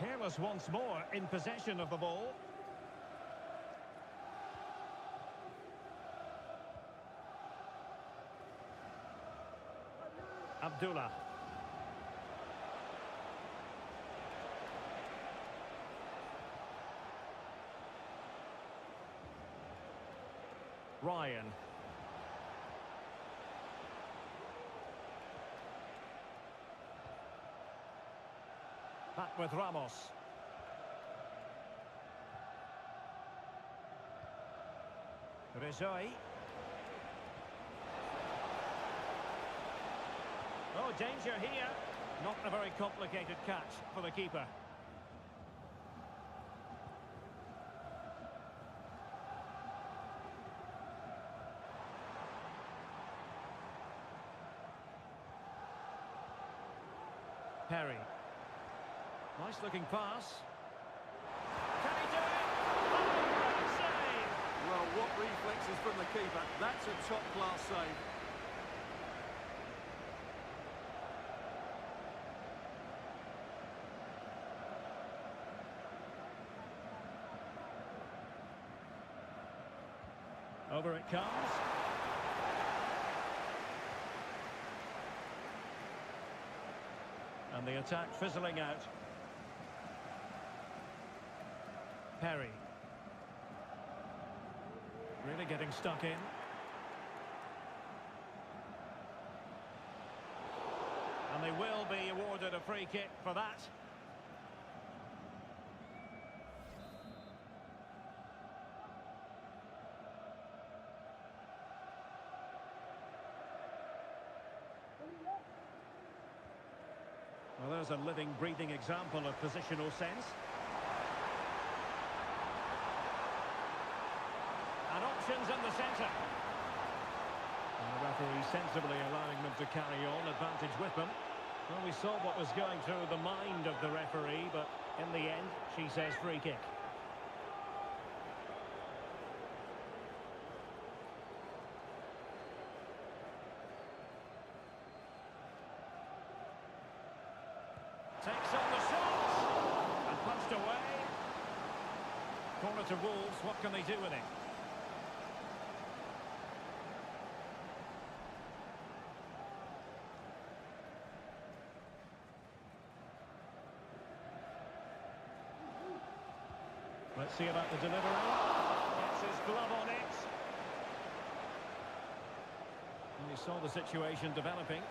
Speaker 2: Careless once more in possession of the ball. Abdullah. Ryan. Back with Ramos. Rizoi. Oh, danger here. Not a very complicated catch for the keeper. Perry. Nice looking pass. Can he do it? Oh, great save!
Speaker 3: Well, what reflexes from the keeper. That's a top-class save.
Speaker 2: Over it comes. And the attack fizzling out. Perry. Really getting stuck in. And they will be awarded a free kick for that. Well, there's a living, breathing example of positional sense. And options in the centre. And the referee sensibly allowing them to carry on, advantage with them. Well, we saw what was going through the mind of the referee, but in the end, she says free kick. Takes on the shot and punched away. Corner to Wolves, what can they do with it? Let's see about the delivery. Gets his glove on it. And he saw the situation developing.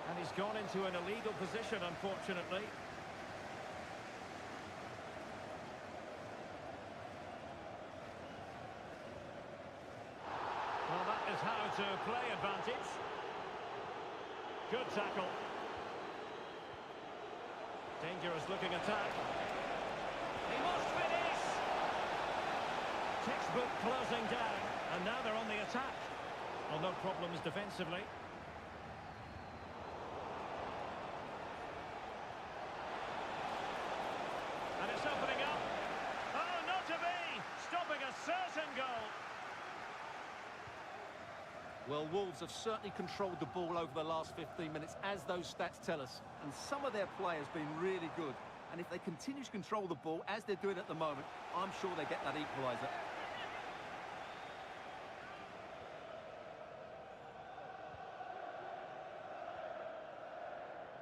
Speaker 2: And he's gone into an illegal position, unfortunately. Well, that is how to play advantage. Good tackle. Dangerous looking attack. He must finish! Textbook closing down. And now they're on the attack. Well, no problems defensively. And it's opening up. Oh, not to be! Stopping a certain goal.
Speaker 3: Well, Wolves have certainly controlled the ball over the last 15 minutes, as those stats tell us. And some of their players been really good. And if they continue to control the ball, as they're doing at the moment, I'm sure they get that equaliser.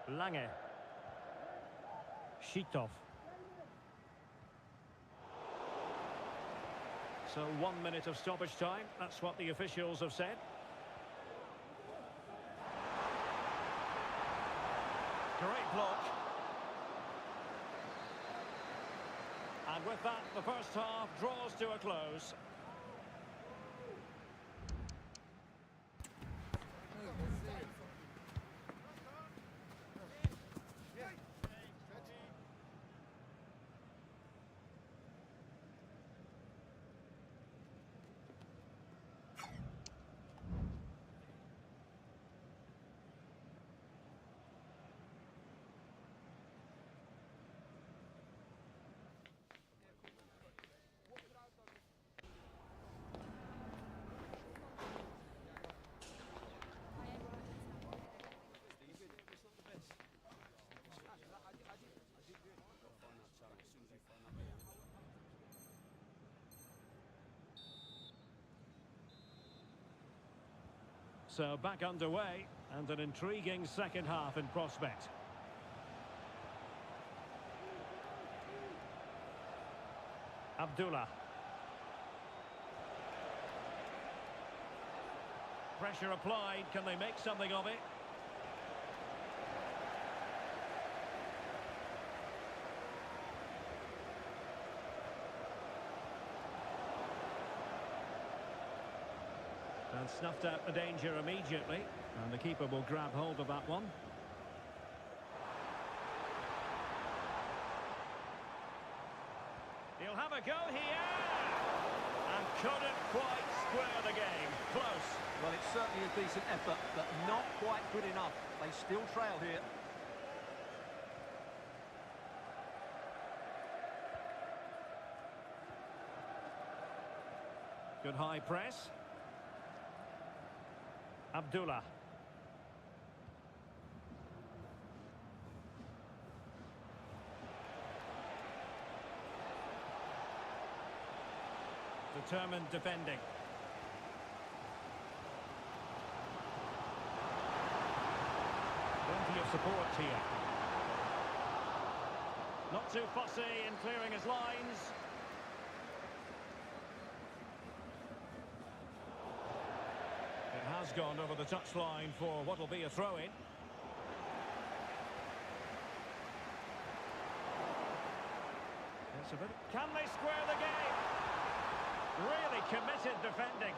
Speaker 2: Lange. Shitov. So 1 minute of stoppage time. That's what the officials have said. Great block. And with that, the first half draws to a close. So back underway, and an intriguing second half in prospect. Abdullah. Pressure applied, can they make something of it? And snuffed out the danger immediately. And the keeper will grab hold of that one. He'll have a go here. And couldn't quite square the game. Close.
Speaker 3: Well, it's certainly a decent effort, but not quite good enough. They still trail here.
Speaker 2: Good high press. Abdullah. Determined defending. support here. Not too fussy in clearing his lines. It has gone over the touchline for what will be a throw-in. It's a bit... Can they square the game? Really committed defending.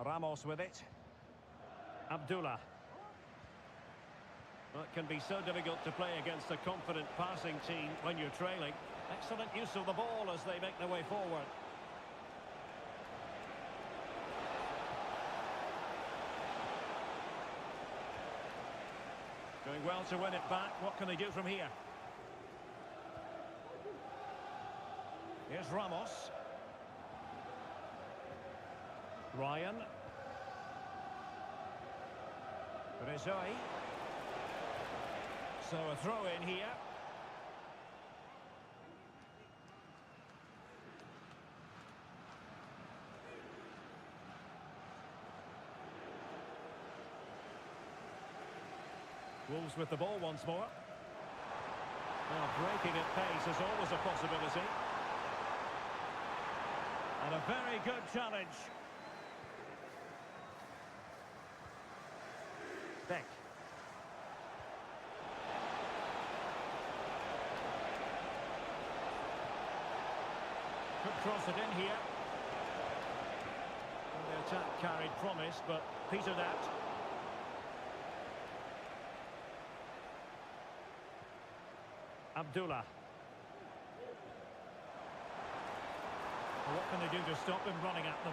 Speaker 2: Ramos with it. Abdullah. Well, it can be so difficult to play against a confident passing team when you're trailing. Excellent use of the ball as they make their way forward. Doing well to win it back. What can they do from here? Here's Ramos. Ryan. Rizoi. So a throw in here. Wolves with the ball once more. Well, breaking at pace is always a possibility. And a very good challenge. Beck. Could cross it in here. Well, the attack carried promise, but petered out. Abdullah. Well, what can they do to stop him running at them?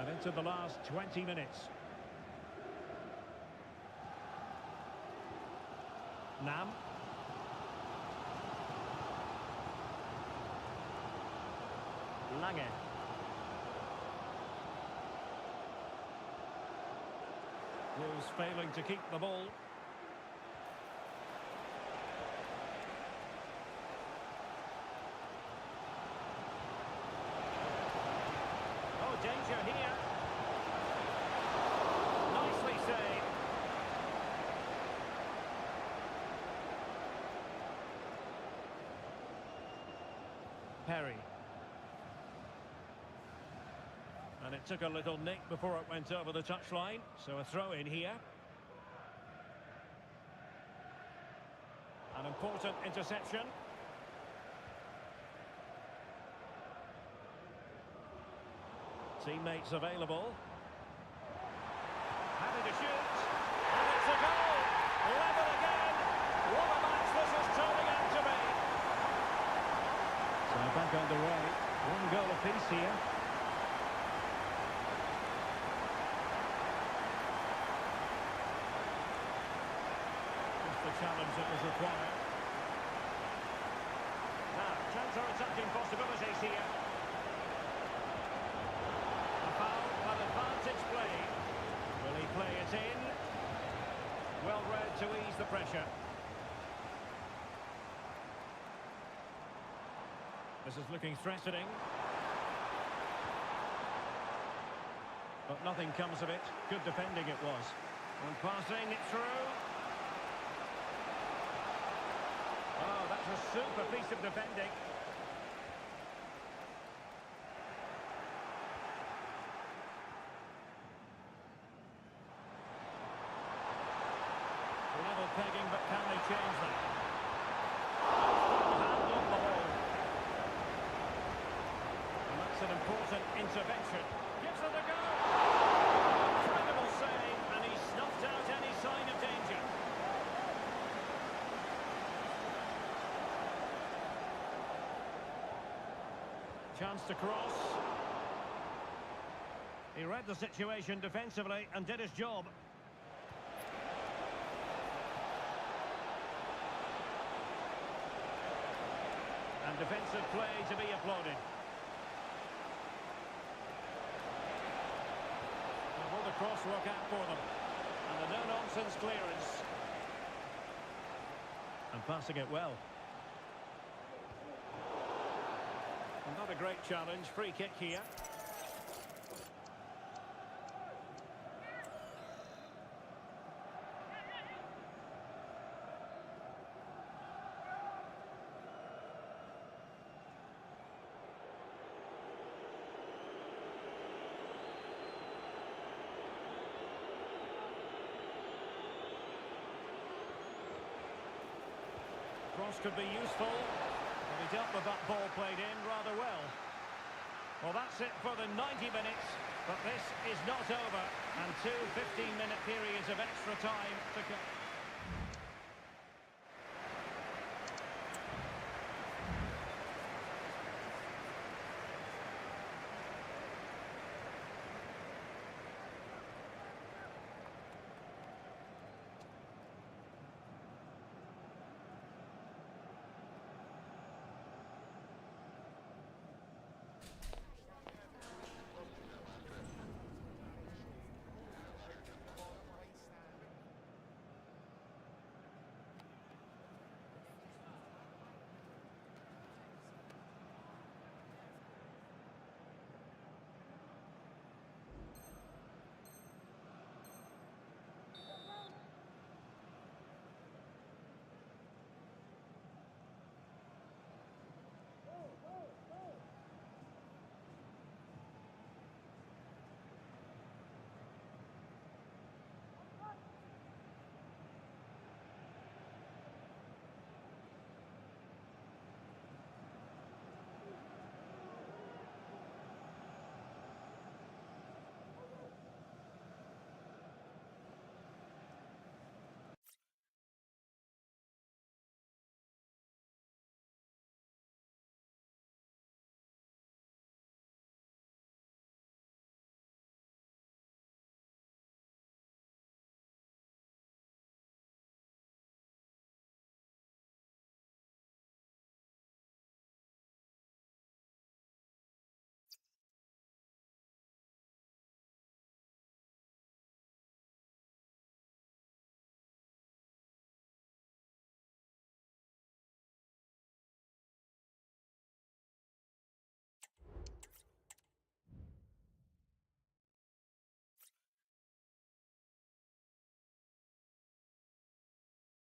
Speaker 2: And into the last 20 minutes. Nam. Lange. Wolves failing to keep the ball. Oh, danger here. Nicely saved. Perry. And it took a little nick before it went over the touchline, so a throw in here. An important interception. Teammates available. Happy to shoot. And it's a goal! Level again! What a match this is turning out to be! So back underway. One goal apiece here. Challenge that was required. Now, counter-attacking possibilities here. A foul, an advantage play. Will he play it in? Well read to ease the pressure. This is looking threatening. But nothing comes of it. Good defending it was. And passing it through. Oh, that's a super piece of defending. Level pegging, but can they change that? Hand on the ball. And that's an important intervention. Gives it a go. Incredible save, and he snuffed out any sign of danger. Chance to cross. He read the situation defensively and did his job. And defensive play to be applauded. And will the cross work out for them? And a no-nonsense clearance. And passing it well. And not a great challenge. Free kick here. Cross could be useful. And he dealt with that ball played in rather well. Well, that's it for the 90 minutes. But this is not over. And two 15-minute periods of extra time to come.